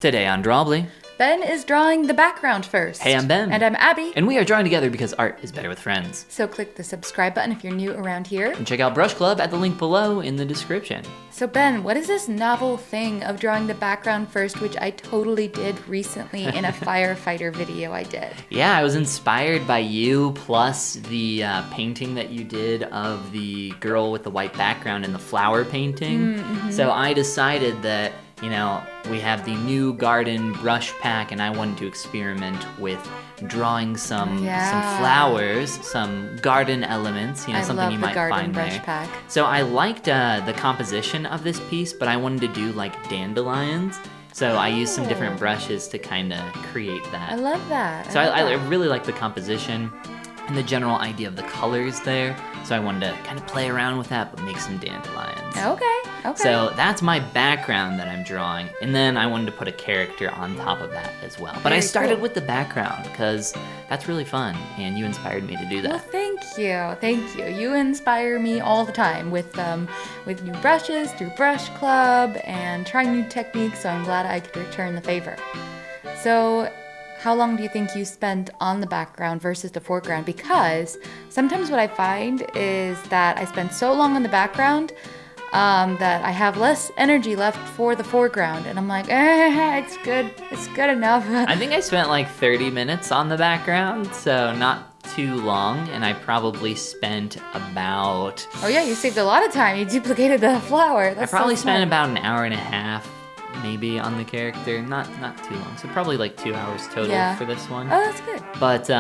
Today on Drawbli. Ben is drawing the background first. Hey, I'm Ben. And I'm Abby. And we are drawing together because art is better with friends. So click the subscribe button if you're new around here. And check out Brush Club at the link below in the description. So Ben, what is this novel thing of drawing the background first, which I totally did recently in a firefighter video I did? Yeah, I was inspired by you, plus the painting that you did of the girl with the white background in the flower painting. Mm-hmm. So I decided that, you know, we have the new garden brush pack, and I wanted to experiment with drawing some flowers, some garden elements, something you might find there. I love the garden brush pack. So I liked the composition of this piece, but I wanted to do like dandelions. So I used some different brushes to kind of create that. I love that. I really like the composition and the general idea of the colors there. So I wanted to kind of play around with that, but make some dandelions. Okay. So that's my background that I'm drawing. And then I wanted to put a character on top of that as well. But I started with the background because that's really fun. And you inspired me to do that. Well, thank you. Thank you. You inspire me all the time with new brushes, through Brush Club, and trying new techniques. So I'm glad I could return the favor. So how long do you think you spent on the background versus the foreground? Because sometimes what I find is that I spend so long on the background that I have less energy left for the foreground. And I'm like, it's good enough. I think I spent like 30 minutes on the background, so not too long. And I probably spent about... Oh yeah, you saved a lot of time. You duplicated the flower. I probably spent about an hour and a half maybe on the character, not too long, so probably like 2 hours total for this one. Oh, that's good. But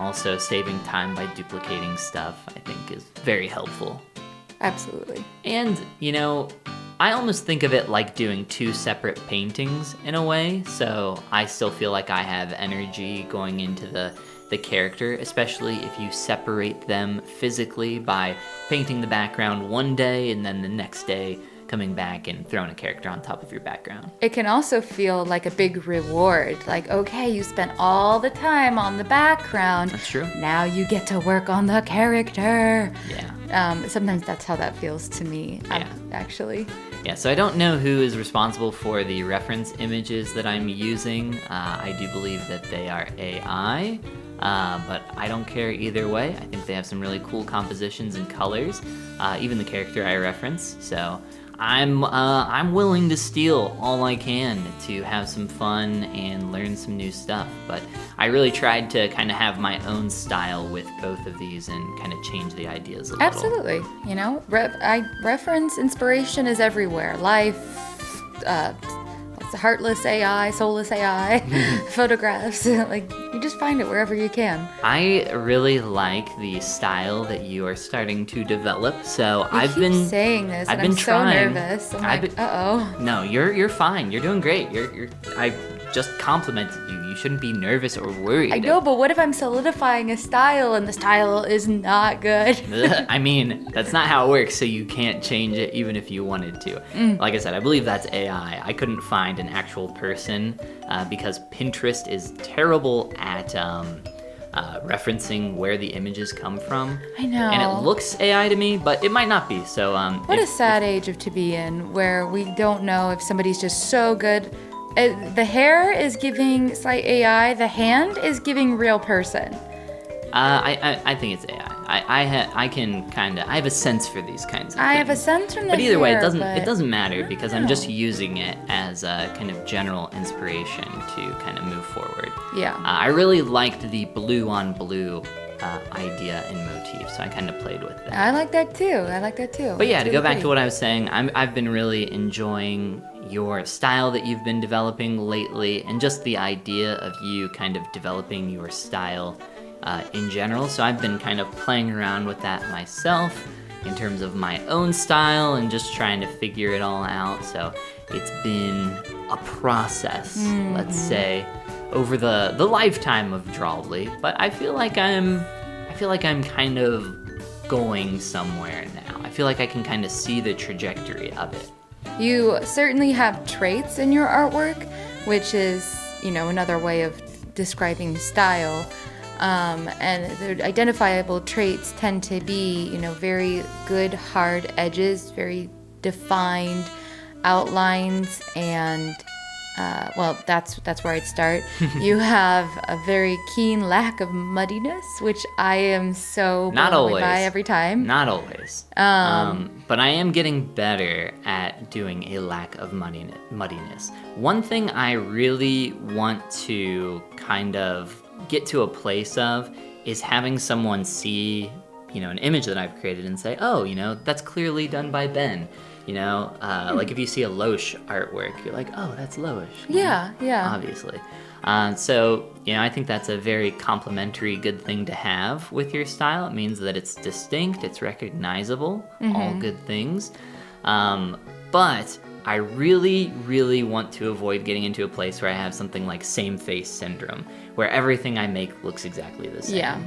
also saving time by duplicating stuff I think is very helpful. Absolutely. And I almost think of it like doing two separate paintings in a way, so I still feel like I have energy going into the character, especially if you separate them physically by painting the background one day and then the next day coming back and throwing a character on top of your background. It can also feel like a big reward. Like, okay, you spent all the time on the background. That's true. Now you get to work on the character. Yeah. Sometimes that's how that feels to me, actually. Yeah, so I don't know who is responsible for the reference images that I'm using. I do believe that they are AI. But I don't care either way. I think they have some really cool compositions and colors, even the character I reference. So I'm willing to steal all I can to have some fun and learn some new stuff. But I really tried to kind of have my own style with both of these and kind of change the ideas a little. Absolutely. Reference inspiration is everywhere. Life, heartless AI, soulless AI, photographs, like you just find it wherever you can. I really like the style that you are starting to develop. So I've been saying this, I've and been I'm trying. so nervous. I'm like, uh-oh. No, you're fine. You're doing great. I just complimented you. You shouldn't be nervous or worried. I know, but what if I'm solidifying a style and the style is not good? I mean, that's not how it works, so you can't change it even if you wanted to. Like I said, I believe that's AI. I couldn't find an actual person because Pinterest is terrible at referencing where the images come from. I know. And it looks AI to me, but it might not be. So what a sad age to be in, where we don't know if somebody's just so good. The hair is giving slight AI. The hand is giving real person. I think it's AI. I have a sense for these kinds of things. I have a sense from the hair. But either way, it doesn't matter because I'm just using it as a kind of general inspiration to kind of move forward. Yeah. I really liked the blue on blue idea and motif, so I kind of played with that. I like that too. But yeah, to go back to what I was saying, I've been really enjoying your style that you've been developing lately, and just the idea of you kind of developing your style in general. So I've been kind of playing around with that myself in terms of my own style and just trying to figure it all out. So it's been a process, let's say, over the lifetime of Drawbli, but I feel like I'm kind of going somewhere now. I feel like I can kind of see the trajectory of it. You certainly have traits in your artwork, which is, another way of describing style. And the identifiable traits tend to be, very good hard edges, very defined outlines, and well, that's where I'd start. You have a very keen lack of muddiness, which I am so Not blown away always. by every time. Not always. But I am getting better at doing a lack of muddiness. One thing I really want to kind of get to a place of is having someone see, an image that I've created and say, oh, that's clearly done by Ben. Like if you see a Loesch artwork, you're like, oh, that's Loesch. Yeah. Obviously. So, I think that's a very complimentary good thing to have with your style. It means that it's distinct, it's recognizable, all good things. But I really, really want to avoid getting into a place where I have something like same face syndrome, where everything I make looks exactly the same. Yeah.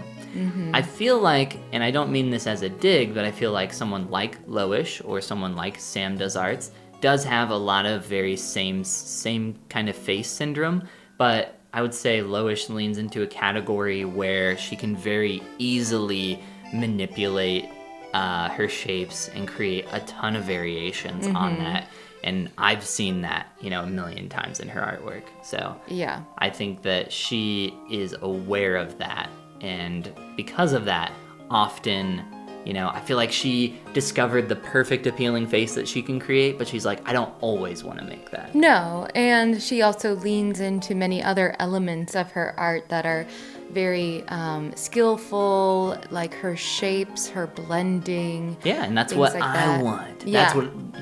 I feel like, and I don't mean this as a dig, but I feel like someone like Loesch or someone like Sam Does Arts does have a lot of very same kind of face syndrome, but I would say Loesch leans into a category where she can very easily manipulate her shapes and create a ton of variations on that. And I've seen that, a million times in her artwork. So Yeah. I think that she is aware of that. And because of that, often, I feel like she discovered the perfect appealing face that she can create, but she's like, I don't always want to make that. No, and she also leans into many other elements of her art that are very skillful, like her shapes, her blending. Yeah, and that's things what like I that. want. Yeah.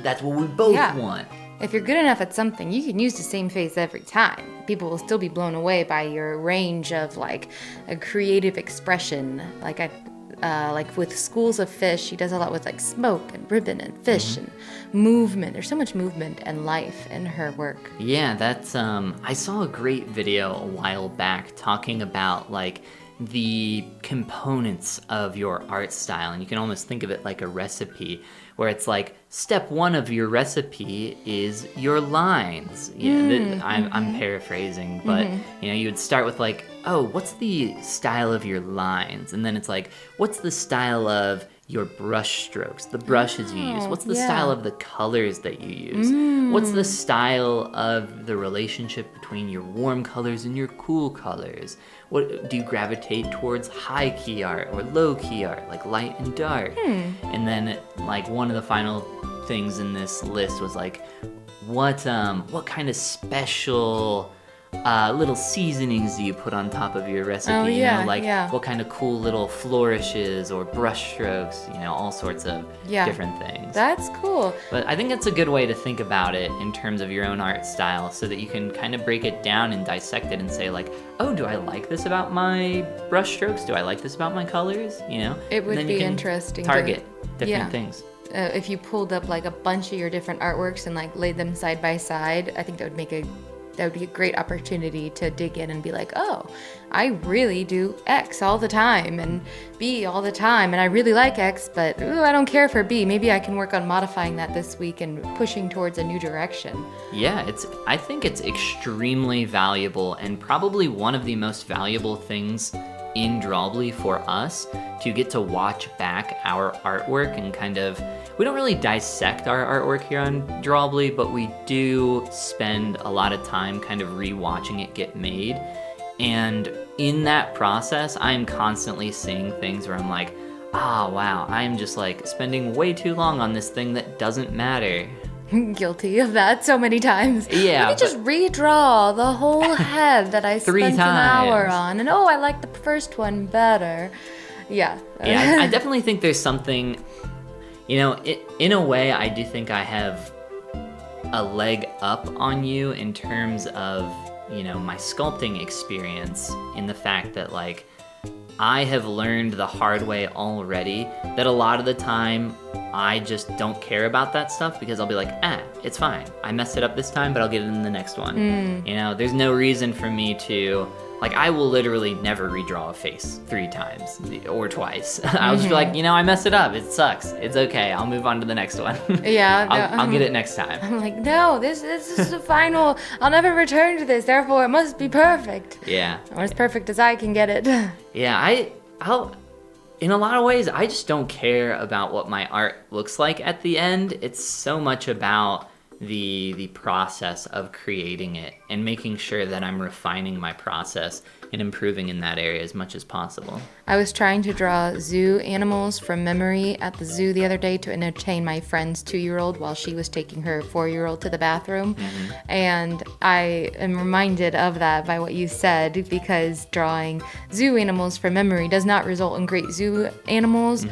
That's what we both want. If you're good enough at something, you can use the same face every time. People will still be blown away by your range of like a creative expression. Like with Schools of Fish, she does a lot with like smoke and ribbon and fish and movement. There's so much movement and life in her work. Yeah, that's I saw a great video a while back talking about like the components of your art style, and you can almost think of it like a recipe, where it's like step one of your recipe is your lines. I'm paraphrasing, but you would start with like, oh, what's the style of your lines? And then it's like, what's the style of your brush strokes, the brushes you use? What's the style of the colors that you use? What's the style of the relationship between your warm colors and your cool colors? What do you gravitate towards, high key art or low key art, like light and dark? And then like one of the final things in this list was like, what kind of special little seasonings do you put on top of your recipe? What kind of cool little flourishes or brush strokes, all sorts of different things. That's cool. But I think that's a good way to think about it in terms of your own art style, so that you can kind of break it down and dissect it and say like, oh, do I like this about my brush strokes? Do I like this about my colors? It would And then be you can interesting target different things. If you pulled up like a bunch of your different artworks and like laid them side by side, I think that would be a great opportunity to dig in and be like, oh, I really do X all the time and B all the time, and I really like X, but I don't care for B. Maybe I can work on modifying that this week and pushing towards a new direction. Yeah, I think it's extremely valuable, and probably one of the most valuable things in Drawbli for us, to get to watch back our artwork and kind of, we don't really dissect our artwork here on Drawbli, but we do spend a lot of time kind of rewatching it get made. And in that process, I'm constantly seeing things where I'm like, wow, I'm just like spending way too long on this thing that doesn't matter. Guilty of that so many times. Yeah. Let me just redraw the whole head that I Three spent an hour times. on. And I like the first one better. Yeah. Yeah, I definitely think there's something, in a way, I do think I have a leg up on you in terms of, my sculpting experience, in the fact that, like, I have learned the hard way already that a lot of the time I just don't care about that stuff, because I'll be like, it's fine. I messed it up this time, but I'll get it in the next one. There's no reason for me to, like, I will literally never redraw a face 3 times or twice. I'll just be like, I messed it up. It sucks. It's okay. I'll move on to the next one. Yeah. I'll get it next time. I'm like, no, this is the final. I'll never return to this. Therefore, it must be perfect. Yeah. Or as perfect as I can get it. Yeah, I'll in a lot of ways, I just don't care about what my art looks like at the end. It's so much about the process of creating it and making sure that I'm refining my process and improving in that area as much as possible. I was trying to draw zoo animals from memory at the zoo the other day to entertain my friend's 2-year-old while she was taking her 4-year-old to the bathroom. And I am reminded of that by what you said, because drawing zoo animals from memory does not result in great zoo animals,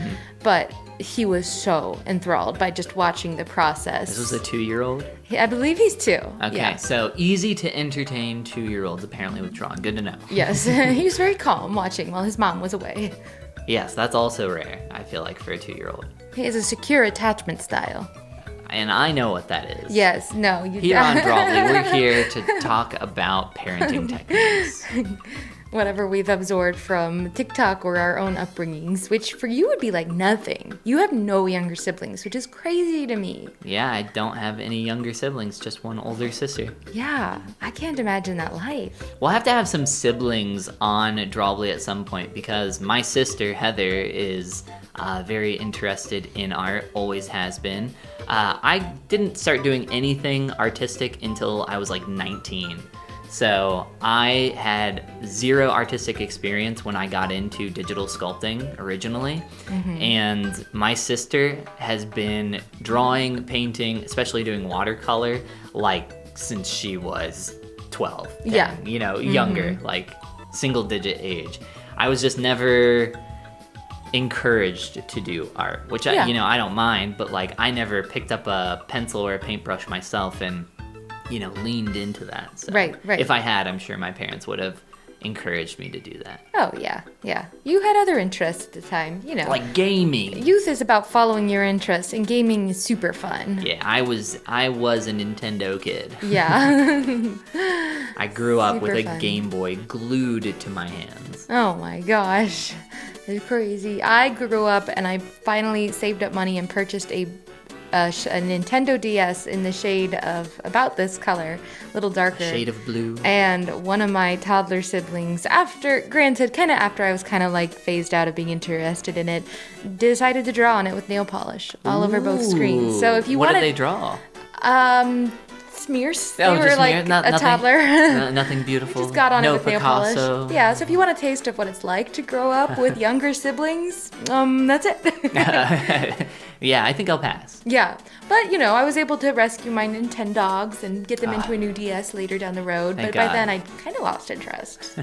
but he was so enthralled by just watching the process. This was a 2-year-old? I believe he's 2. Okay, Yeah. so easy to entertain 2-year-olds apparently with drawing. Good to know. Yes, he was very calm watching while his mom was away. Yes, that's also rare, I feel like, for a 2-year-old. He has a secure attachment style. And I know what that is. Yes, no. You Here on Drawbli, we're here to talk about parenting techniques. Whatever we've absorbed from TikTok or our own upbringings, which for you would be like nothing. You have no younger siblings, which is crazy to me. Yeah, I don't have any younger siblings, just one older sister. Yeah, I can't imagine that life. We'll have to have some siblings on Drawbli at some point, because my sister, Heather, is very interested in art, always has been. I didn't start doing anything artistic until I was like 19. So I had zero artistic experience when I got into digital sculpting originally. And my sister has been drawing, painting, especially doing watercolor, like since she was 12. 10, Yeah. You know, younger, like single digit age. I was just never encouraged to do art, which Yeah. I don't mind, but like I never picked up a pencil or a paintbrush myself and leaned into that. So Right. if I had, I'm sure my parents would have encouraged me to do that. Oh, yeah. You had other interests at the time, Like gaming. Youth is about following your interests, and gaming is super fun. Yeah, I was a Nintendo kid. Yeah. I grew up with Super a fun. Game Boy glued to my hands. Oh my gosh. It's crazy. I grew up and I finally saved up money and purchased a Nintendo DS in the shade of about this color, a little darker. Shade of blue. And one of my toddler siblings, after I was kind of like phased out of being interested in it, decided to draw on it with nail polish all over both screens. So if you what want did they draw? smears, Oh, they were just like smear- a nothing- toddler. Nothing beautiful. Just got on no it with nail Picasso. polish. Yeah, so if you want a taste of what it's like to grow up with younger siblings, that's it. Yeah, I think I'll pass. Yeah, but I was able to rescue my Nintendogs and get them into a new DS later down the road. Thank But by God. then, I kind of lost interest.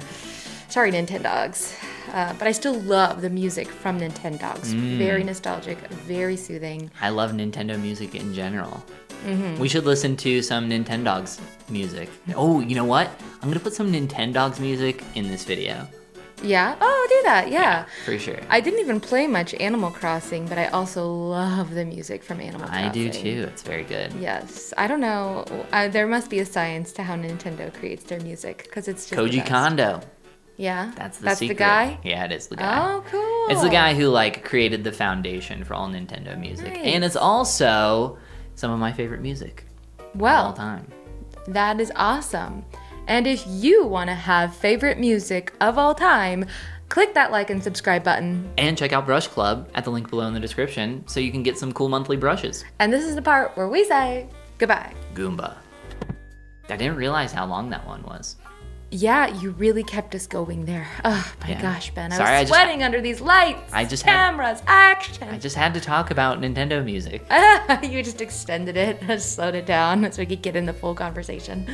Sorry, Nintendogs. But I still love the music from Nintendogs. Very nostalgic, very soothing. I love Nintendo music in general. Mm-hmm. We should listen to some Nintendogs music. Oh, you know what? I'm gonna put some Nintendogs music in this video. Yeah? Oh, do that, yeah. For sure. I didn't even play much Animal Crossing, but I also love the music from Animal Crossing. I do too. It's very good. Yes. I don't know. There must be a science to how Nintendo creates their music, because it's just the Koji best. Kondo. Yeah? That's the That's secret. the guy? Yeah, it is the guy. Oh, cool. It's the guy who created the foundation for all Nintendo music. Nice. And it's also some of my favorite music of all Well, time. that is awesome. And if you want to have favorite music of all time, click that like and subscribe button. And check out Brush Club at the link below in the description so you can get some cool monthly brushes. And this is the part where we say goodbye. Goomba. I didn't realize how long that one was. Yeah, you really kept us going there. Oh my Yeah. gosh, Ben. I Sorry, I was just- sweating under these lights, I just had- cameras, action. I just had to talk about Nintendo music. You just extended it, slowed it down so we could get in the full conversation.